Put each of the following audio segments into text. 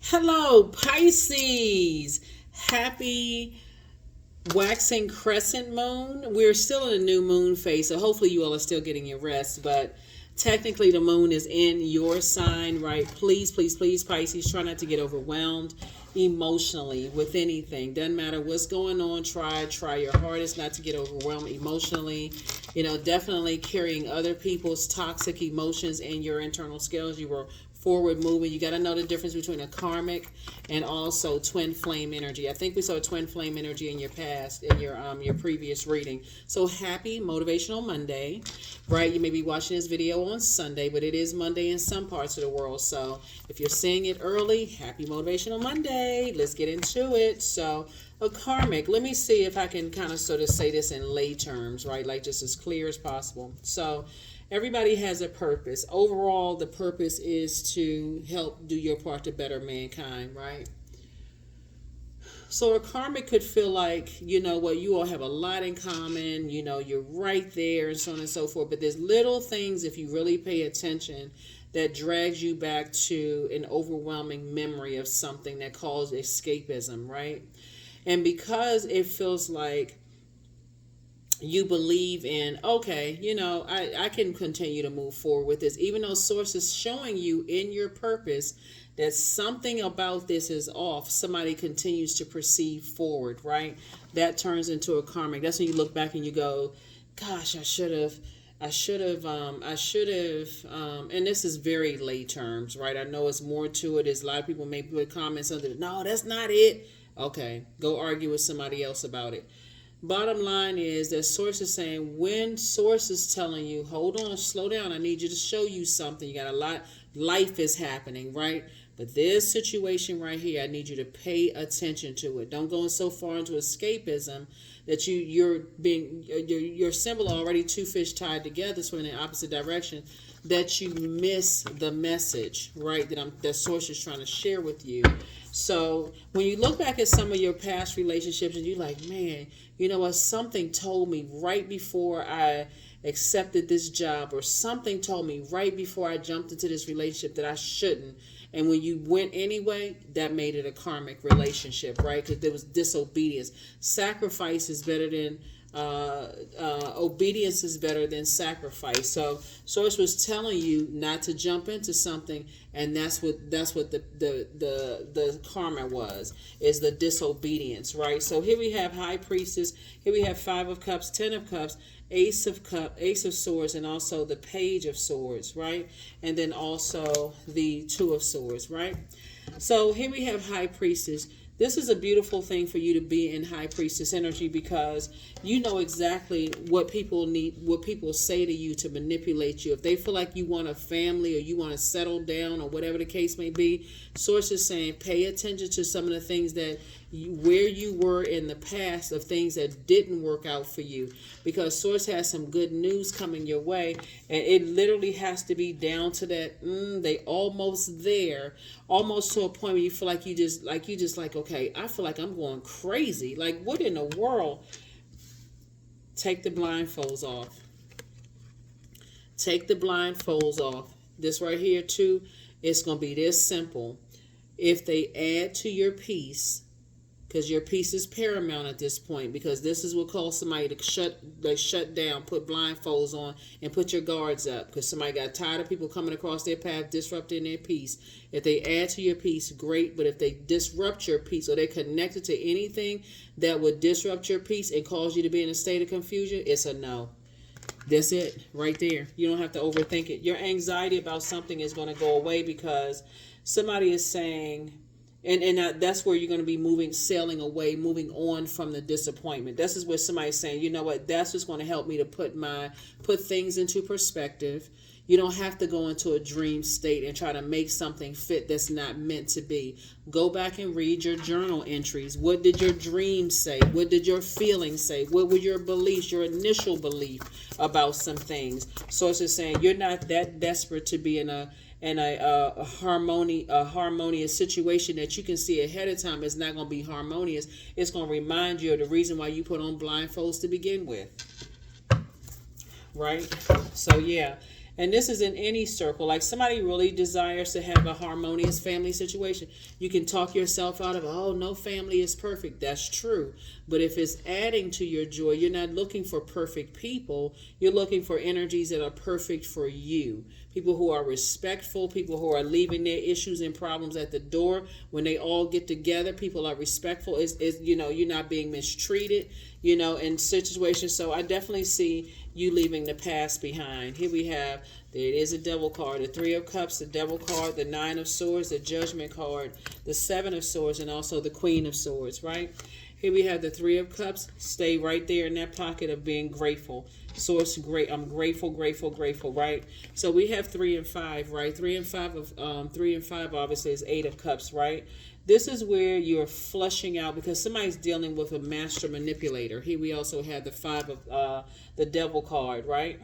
Hello, Pisces. Happy waxing crescent moon. We're still in a new moon phase, so hopefully you all are still getting your rest, but technically the moon is in your sign, right? Please, please, please, Pisces, try not to get overwhelmed emotionally with anything. Doesn't matter what's going on. Try your hardest not to get overwhelmed emotionally. Definitely carrying other people's toxic emotions in your internal scales. You were forward moving. You got to know the difference between a karmic and also twin flame energy. I think we saw twin flame energy in your past, in your previous reading. So happy Motivational Monday, right? You may be watching this video on Sunday, but it is Monday in some parts of the world. So if you're seeing it early, happy Motivational Monday. Let's get into it. So a karmic, let me see if I can kind of sort of say this in lay terms, right? Like just as clear as possible. So everybody has a purpose. Overall, the purpose is to help do your part to better mankind, right? So a karmic could feel like, you all have a lot in common, you're right there and so on and so forth. But there's little things, if you really pay attention, that drags you back to an overwhelming memory of something that caused escapism, right? And because it feels like you believe in, okay, I can continue to move forward with this, even though source is showing you in your purpose that something about this is off, somebody continues to proceed forward, right? That turns into a karmic. That's when you look back and you go, gosh, I should have, and this is very lay terms, right? I know it's more to it. There's a lot of people may put comments under, no, that's not it. Okay, go argue with somebody else about it. Bottom line is that source is saying, when source is telling you, hold on, slow down, I need you to show you something. You got a lot, life is happening, right? But this situation right here, I need you to pay attention to it. Don't go so far into escapism that your symbol already two fish tied together, so in the opposite direction, that you miss the message, right? That source is trying to share with you. So when you look back at some of your past relationships and you're like, man, you know what? Something told me right before I accepted this job, or something told me right before I jumped into this relationship that I shouldn't. And when you went anyway, that made it a karmic relationship, right? Because there was disobedience. Sacrifice is better than obedience is better than sacrifice. So source was telling you not to jump into something, and that's what the karma is the disobedience, right? So here we have High Priestess, here we have Five of Cups, Ten of Cups, Ace of Swords, and also the Page of Swords, right? And then also the Two of Swords, right? So here we have High Priestess. This is a beautiful thing for you to be in High Priestess energy, because you know exactly what people need, what people say to you to manipulate you. If they feel like you want a family or you want to settle down or whatever the case may be, source is saying pay attention to some of the things that where you were in the past of things that didn't work out for you, because source has some good news coming your way, and it literally has to be down to that they almost there, almost to a point where you feel like you just okay, I feel like I'm going crazy, like what in the world. Take the blindfolds off. Take the blindfolds off. This right here too, it's going to be this simple. If they add to your peace, because your peace is paramount at this point, because this is what calls somebody to shut down, put blindfolds on, and put your guards up, because somebody got tired of people coming across their path, disrupting their peace. If they add to your peace, great, but if they disrupt your peace, or they're connected to anything that would disrupt your peace and cause you to be in a state of confusion, it's a no. That's it right there. You don't have to overthink it. Your anxiety about something is going to go away, because somebody is saying, and that's where you're going to be sailing away, moving on from the disappointment. This is where somebody's saying, you know what, that's just going to help me to put things into perspective. You don't have to go into a dream state and try to make something fit that's not meant to be. Go back and read your journal entries. What did your dreams say? What did your feelings say? What were your beliefs, your initial belief about some things? So it's just saying you're not that desperate to be in a harmonious situation that you can see ahead of time is not going to be harmonious. It's going to remind you of the reason why you put on blindfolds to begin with, right? So yeah, And this is in any circle. Like somebody really desires to have a harmonious family situation. You can talk yourself out of, oh, no family is perfect. That's true. But if it's adding to your joy, you're not looking for perfect people. You're looking for energies that are perfect for you. People who are respectful, people who are leaving their issues and problems at the door. When they all get together, people are respectful. You're not being mistreated, in situations. So I definitely see you leaving the past behind. Here we have, there it is, a devil card, the 3 of Cups, the devil card, the 9 of Swords, the Judgment card, the 7 of Swords, and also the Queen of Swords, right? Here we have the 3 of Cups. Stay right there in that pocket of being grateful. Source, great. I'm grateful, right? So we have 3 and 5, right? 3 and 5 obviously is 8 of Cups, right? This is where you're flushing out because somebody's dealing with a master manipulator. Here we also have the 5 of the devil card, right?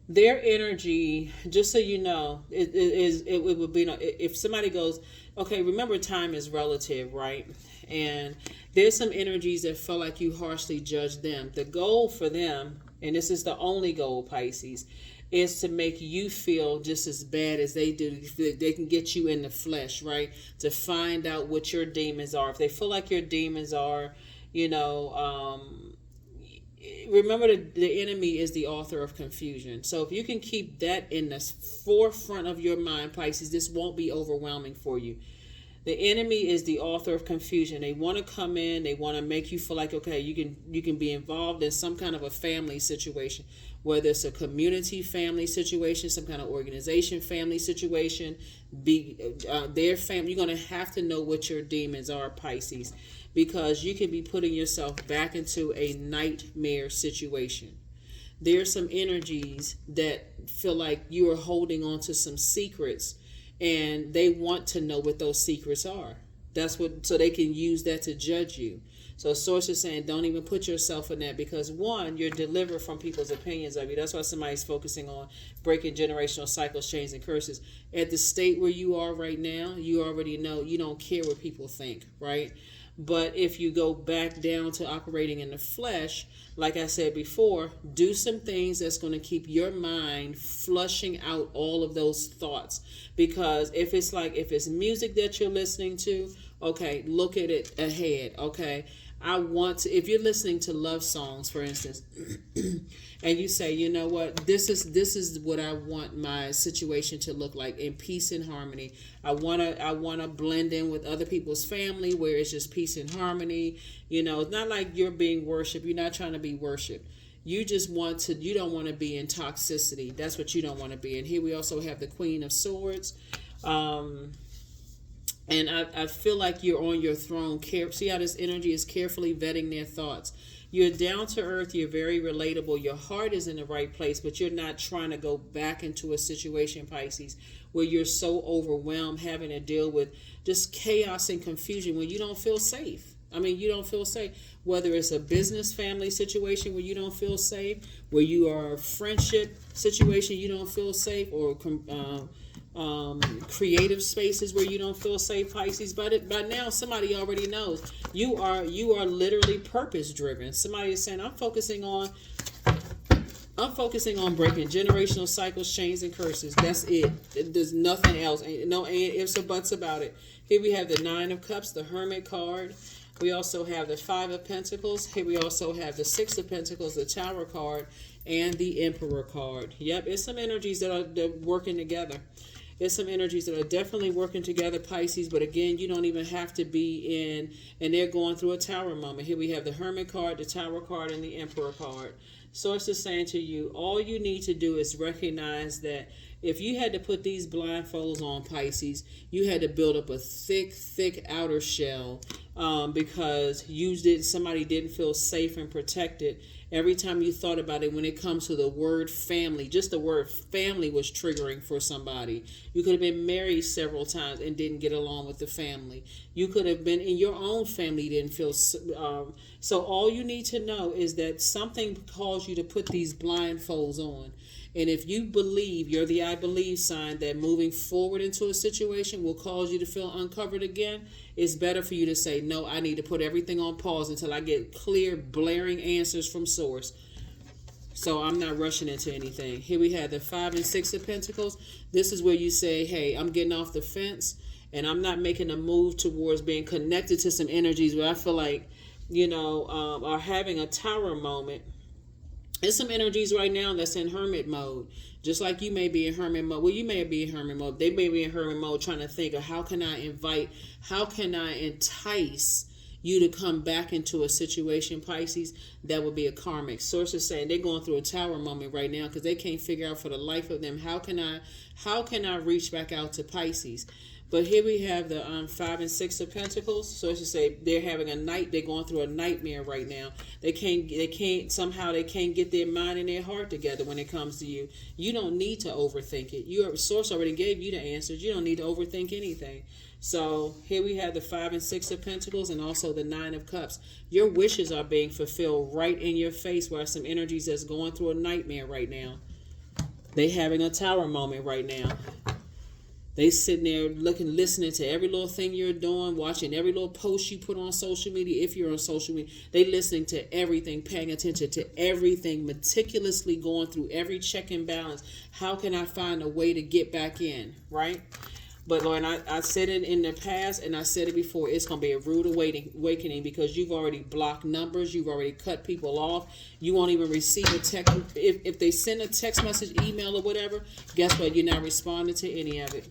Their energy, just so you know, it would be, if somebody goes, okay, remember time is relative, right? And there's some energies that feel like you harshly judge them. The goal for them, and this is the only goal, Pisces, is to make you feel just as bad as they do. They can get you in the flesh, right? To find out what your demons are. If they feel like your demons are, remember the enemy is the author of confusion. So if you can keep that in the forefront of your mind, Pisces, this won't be overwhelming for you. The enemy is the author of confusion. They want to come in. They want to make you feel like, okay, you can be involved in some kind of a family situation, whether it's a community family situation, some kind of organization family situation, their family. You're going to have to know what your demons are, Pisces, because you can be putting yourself back into a nightmare situation. There's some energies that feel like you are holding on to some secrets, and they want to know what those secrets are. So they can use that to judge you. So Source is saying, don't even put yourself in that, because one, you're delivered from people's opinions of you. That's why somebody's focusing on breaking generational cycles, chains, and curses. At the state where you are right now, you already know you don't care what people think, right? But if you go back down to operating in the flesh, like I said before, do some things that's going to keep your mind flushing out all of those thoughts. Because if it's music that you're listening to, okay, look at it ahead, okay? If you're listening to love songs, for instance, and you say, you know what, this is what I want my situation to look like, in peace and harmony. I wanna blend in with other people's family where it's just peace and harmony. It's not like you're being worshipped. You're not trying to be worshipped. You don't want to be in toxicity. That's what you don't want to be. And here we also have the Queen of Swords. And I feel like you're on your throne. See how this energy is carefully vetting their thoughts. You're down to earth. You're very relatable. Your heart is in the right place, but you're not trying to go back into a situation, Pisces, where you're so overwhelmed having to deal with just chaos and confusion when you don't feel safe. You don't feel safe. Whether it's a business family situation where you don't feel safe, where you are a friendship situation you don't feel safe, or creative spaces where you don't feel safe, Pisces. But by now somebody already knows you are literally purpose driven. Somebody is saying, I'm focusing on breaking generational cycles, chains, and curses. That's it. There's nothing else. Ain't no ifs or buts about it. Here we have the 9 of Cups, the Hermit card. We also have the 5 of Pentacles. Here we also have the 6 of Pentacles, the Tower card, and the Emperor card. Yep, it's some energies that are working together. There's some energies that are definitely working together, Pisces, but again, you don't even have to be in, and they're going through a tower moment. Here we have the Hermit card, the Tower card, and the Emperor card. Source is saying to you, all you need to do is recognize that if you had to put these blindfolds on, Pisces, you had to build up a thick outer shell because somebody didn't feel safe and protected. Every time you thought about it, when it comes to the word family, just the word family was triggering for somebody. You could have been married several times and didn't get along with the family. You could have been in your own family, didn't feel. So all you need to know is that something caused you to put these blindfolds on. And if you believe, you're the I believe sign, that moving forward into a situation will cause you to feel uncovered again, it's better for you to say, no, I need to put everything on pause until I get clear, blaring answers from source. So I'm not rushing into anything. Here we have the 5 and 6 of Pentacles. This is where you say, hey, I'm getting off the fence and I'm not making a move towards being connected to some energies where I feel like, are having a tower moment. There's some energies right now that's in hermit mode. Just like you may be in hermit mode. Well, you may be in hermit mode. They may be in hermit mode trying to think of how can I entice you to come back into a situation, Pisces, that would be a karmic. Sources saying they're going through a tower moment right now because they can't figure out for the life of them how can I reach back out to Pisces. But here we have the 5 and 6 of Pentacles. Sources say they're having they're going through a nightmare right now. They can't get their mind and their heart together when it comes to you. You don't need to overthink it. Your source already gave you the answers. You don't need to overthink anything. So here we have the 5 and 6 of Pentacles and also the 9 of Cups. Your wishes are being fulfilled right in your face, where some energies that's going through a nightmare right now. They having a tower moment right now. They sitting there listening to every little thing you're doing, watching every little post you put on social media. If you're on social media, they listening to everything, paying attention to everything, meticulously going through every check and balance. How can I find a way to get back in, right? But Lord, I said it in the past and I said it before, it's going to be a rude awakening because you've already blocked numbers. You've already cut people off. You won't even receive a text. If they send a text message, email or whatever, guess what? You're not responding to any of it.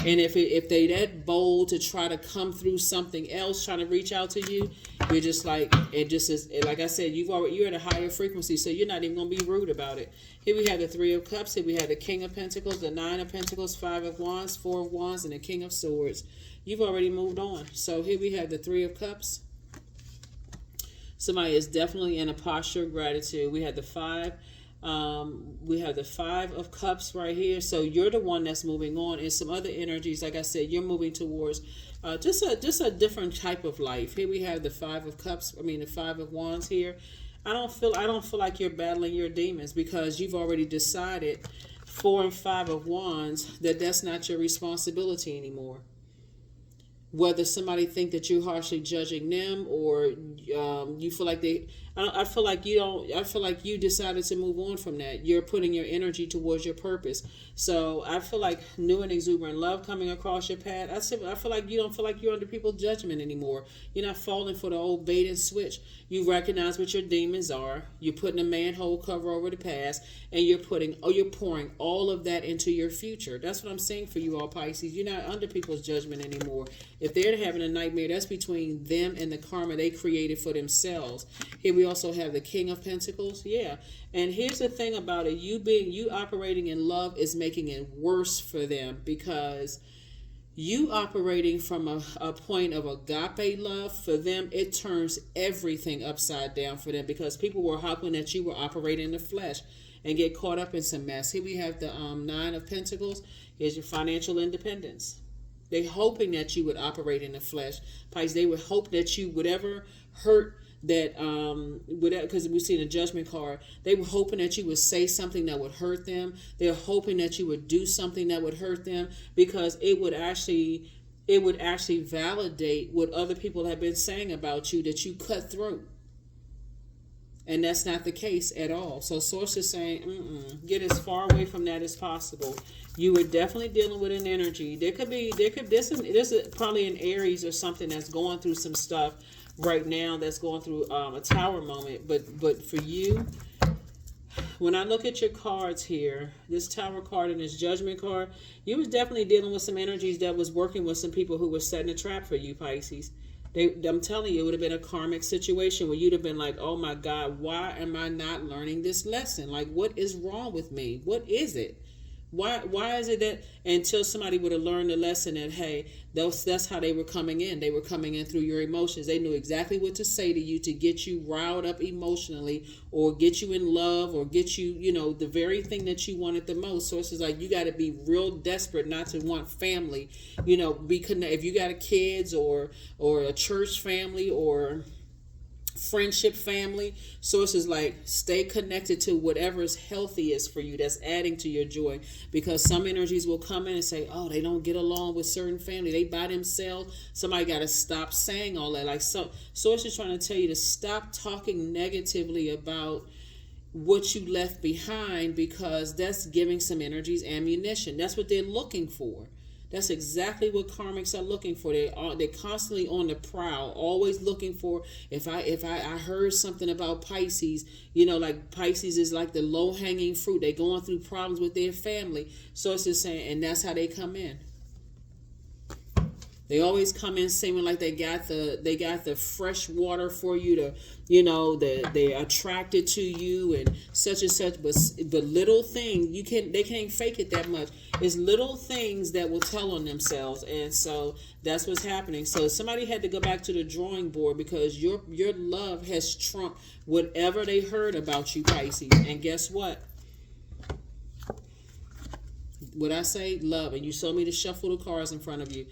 And if they that bold to try to come through something else, trying to reach out to you, you're just like, it just is, like I said, you're at a higher frequency, so you're not even going to be rude about it. Here we have the 3 of Cups. Here we have the King of Pentacles, the 9 of Pentacles, 5 of Wands, 4 of Wands, and the King of Swords. You've already moved on. So here we have the 3 of Cups. Somebody is definitely in a posture of gratitude. We have the 5. We have the 5 of Cups right here. So you're the one that's moving on. And some other energies, like I said, you're moving towards just a different type of life. Here we have the 5 of Cups. The 5 of Wands here. I don't feel like you're battling your demons because you've already decided, 4 and 5 of Wands, that's not your responsibility anymore. Whether somebody think that you're harshly judging them or you feel like I feel like you decided to move on from that. You're putting your energy towards your purpose. So I feel like new and exuberant love coming across your path. I feel like you don't feel like you're under people's judgment anymore. You're not falling for the old bait and switch. You recognize what your demons are. You're putting a manhole cover over the past, and you're pouring all of that into your future. That's what I'm saying for you all, Pisces. You're not under people's judgment anymore. If they're having a nightmare, that's between them and the karma they created for themselves. Here we also have the King of Pentacles. Yeah. And here's the thing about it. You operating in love is making it worse for them because you operating from a point of agape love, for them, it turns everything upside down for them because people were hoping that you were operating in the flesh and get caught up in some mess. Here we have the 9 of Pentacles. Here's your financial independence. They hoping that you would operate in the flesh. Pisces, they would hope that you would ever hurt that, because we've seen a judgment card. They were hoping that you would say something that would hurt them. They're hoping that you would do something that would hurt them because it would actually validate what other people have been saying about you, that you cut throat. And that's not the case at all. So source is saying, get as far away from that as possible. You are definitely dealing with an energy. There's probably an Aries or something that's going through some stuff right now, that's going through a tower moment. But for you, when I look at your cards here, this tower card and this judgment card, you was definitely dealing with some energies that was working with some people who were setting a trap for you, Pisces. I'm telling you, it would have been a karmic situation where you'd have been like, oh my God, why am I not learning this lesson? Like, what is wrong with me? What is it? Why is it that until somebody would have learned the lesson that, hey, that's how they were coming in. They were coming in through your emotions. They knew exactly what to say to you to get you riled up emotionally or get you in love or get you, the very thing that you wanted the most. So it's just like you got to be real desperate not to want family, be connected. If you got a kids or a church family or friendship family, sources like stay connected to whatever is healthiest for you, that's adding to your joy, because some energies will come in and say, oh, they don't get along with certain family, they by themselves. Somebody got to stop saying all that. Like, so source is trying to tell you to stop talking negatively about what you left behind, because that's giving some energies ammunition. That's what they're looking for. That's exactly what karmics are looking for. They're constantly on the prowl, always looking for. If I heard something about Pisces, like Pisces is like the low hanging fruit. They're going through problems with their family, so it's just saying, and that's how they come in. They always come in seeming like they got the fresh water for you to, they're attracted to you and such, but the little thing they can't fake it that much. It's little things that will tell on themselves, and so that's what's happening. So somebody had to go back to the drawing board, because your love has trumped whatever they heard about you, Pisces. And guess what? What I say, love, and you told me to shuffle the cards in front of you.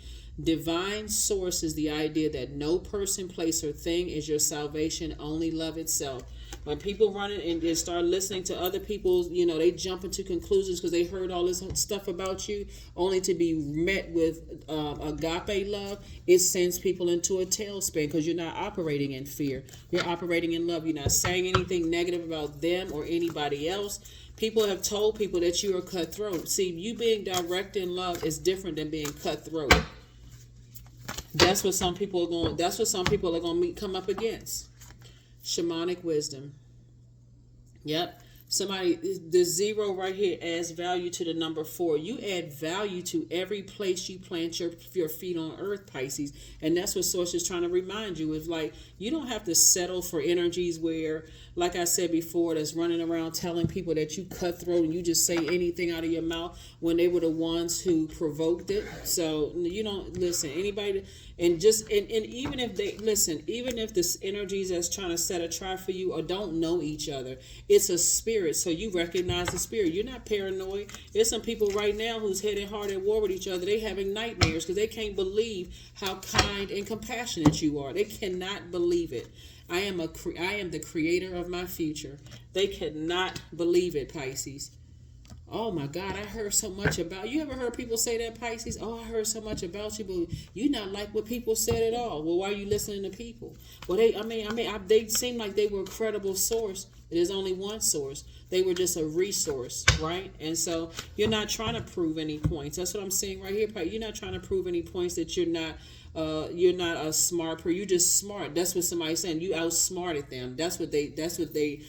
Divine source is the idea that no person, place, or thing is your salvation, only love itself. When people run it and start listening to other people's, they jump into conclusions because they heard all this stuff about you, only to be met with agape love. It sends people into a tailspin, because you're not operating in fear. You're operating in love. You're not saying anything negative about them or anybody else. People have told people that you are cutthroat. See, you being direct in love is different than being cutthroat. That's what some people are going. That's what some people are going to come up against. Shamanic wisdom. Yep. The 0 right here adds value to the number 4. You add value to every place you plant your feet on earth, Pisces. And that's what Source is trying to remind you of. Like, you don't have to settle for energies where, like I said before, that's running around telling people that you cutthroat and you just say anything out of your mouth when they were the ones who provoked it. So you don't listen. Anybody, and even if they listen, even if this energies that's trying to set a trap for you or don't know each other, it's a spirit. So you recognize the spirit. You're not paranoid. There's some people right now who's head and heart at war with each other. They having nightmares because they can't believe how kind and compassionate you are. They cannot believe it. I am the creator of my future. They cannot believe it, Pisces. Oh my God, I heard so much about you. Ever heard people say that, Pisces? Oh, I heard so much about you, but you not like what people said at all. Well, why are you listening to people? Well, they seem like they were a credible source. There's only one source. They were just a resource, right? And so you're not trying to prove any points. That's what I'm saying right here, Pisces. You're not trying to prove any points that you're not a smart person. You're just smart. That's what somebody's saying. You outsmarted them. That's what they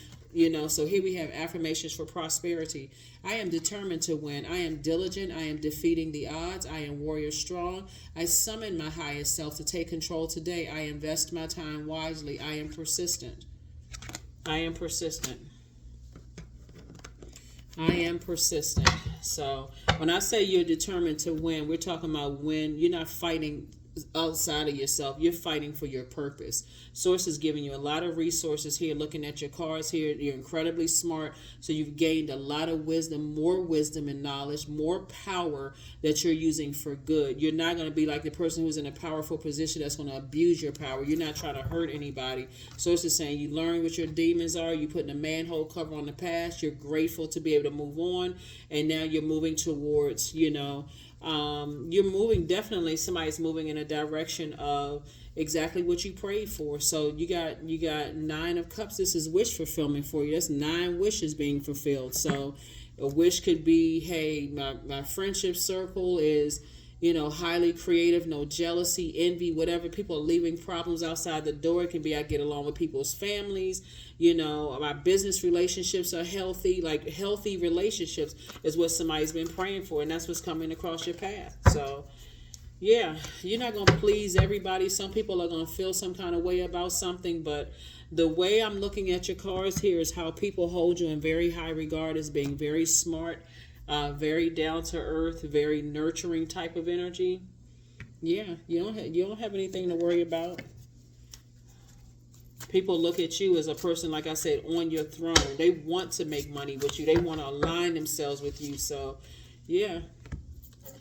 so here we have affirmations for prosperity. I am determined to win. I am diligent. I am defeating the odds. I am warrior strong. I summon my highest self to take control today. I invest my time wisely. I am persistent. I am persistent. I am persistent. So when I say you're determined to win, we're talking about when you're not fighting outside of yourself. You're fighting for your purpose. Source is giving you a lot of resources here. Looking at your cards here, you're incredibly smart. So you've gained a lot of wisdom and knowledge, more power that you're using for good. You're not going to be like the person who's in a powerful position that's going to abuse your power. You're not trying to hurt anybody. Source is saying you learn what your demons are. You putting a manhole cover on the past. You're grateful to be able to move on, and now you're moving towards you're moving, definitely somebody's moving in a direction of exactly what you prayed for. So you got 9 of Cups. This is wish fulfillment for you. That's 9 wishes being fulfilled. So a wish could be, hey, my friendship circle is highly creative, no jealousy, envy, whatever. People are leaving problems outside the door. It can be I get along with people's families. My business relationships are healthy. Like, healthy relationships is what somebody's been praying for, and that's what's coming across your path. So, yeah, you're not going to please everybody. Some people are going to feel some kind of way about something, but the way I'm looking at your cards here is how people hold you in very high regard as being very smart, very down to earth, very nurturing type of energy. Yeah, you don't have anything to worry about. People look at you as a person, like I said, on your throne. They want to make money with you. They want to align themselves with you. So, yeah.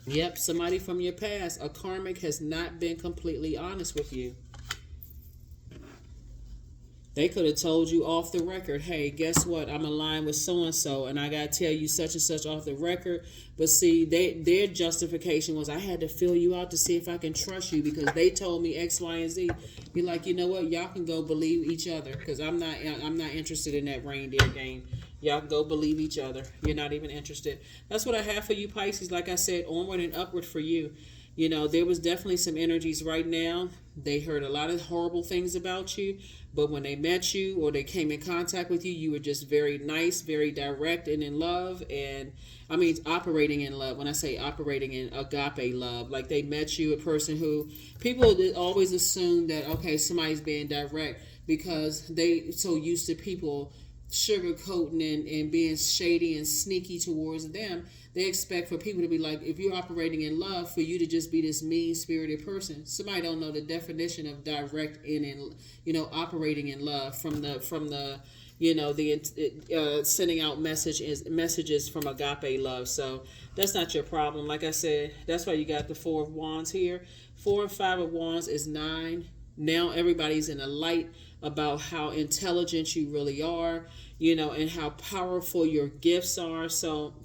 Yep, somebody from your past, a karmic, has not been completely honest with you. They could have told you off the record, hey, guess what? I'm aligned with so-and-so, and I got to tell you such and such off the record. But see, their justification was, I had to fill you out to see if I can trust you because they told me X, Y, and Z. You're like, you know what? Y'all can go believe each other because I'm not interested in that reindeer game. Y'all can go believe each other. You're not even interested. That's what I have for you, Pisces. Like I said, onward and upward for you. You know, there was definitely some energies right now. They heard a lot of horrible things about you, but when they met you or they came in contact with you, you were just very nice, very direct and in love. And I mean, operating in love. When I say operating in agape love, like they met you, a person who people always assume that, okay, somebody's being direct because they so used to people sugarcoating and being shady and sneaky towards them. They expect for people to be like, if you're operating in love, for you to just be this mean-spirited person. Somebody don't know the definition of direct in operating in love from the sending out messages from agape love. So that's not your problem. Like I said, that's why you got the 4 of Wands here. 4 and 5 of Wands is 9. Now everybody's in the light about how intelligent you really are, and how powerful your gifts are. So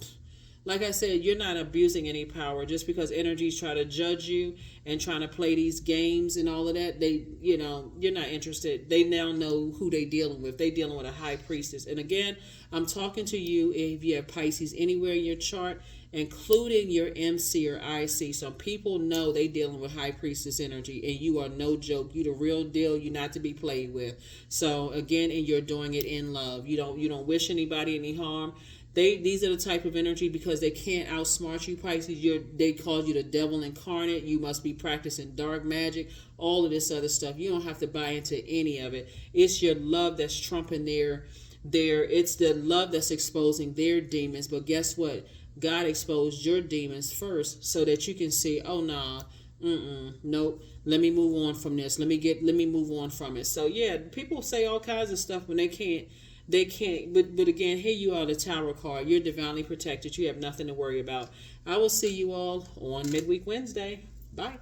like I said, you're not abusing any power just because energies try to judge you and trying to play these games and all of that. You're not interested. They now know who they dealing with. They dealing with a high priestess. And again, I'm talking to you if you have Pisces anywhere in your chart, including your MC or IC. Some people know they dealing with high priestess energy, and you are no joke. You the real deal. You're not to be played with. So again, and you're doing it in love. You don't wish anybody any harm. These are the type of energy because they can't outsmart you, Pisces. They call you the devil incarnate. You must be practicing dark magic, all of this other stuff. You don't have to buy into any of it. It's your love that's trumping it's the love that's exposing their demons. But guess what? God exposed your demons first so that you can see, oh nah, nope, let me move on from this. Let me move on from it. So yeah, people say all kinds of stuff when they can't. But again, here you are, the Tower card. You're divinely protected. You have nothing to worry about. I will see you all on Midweek Wednesday. Bye.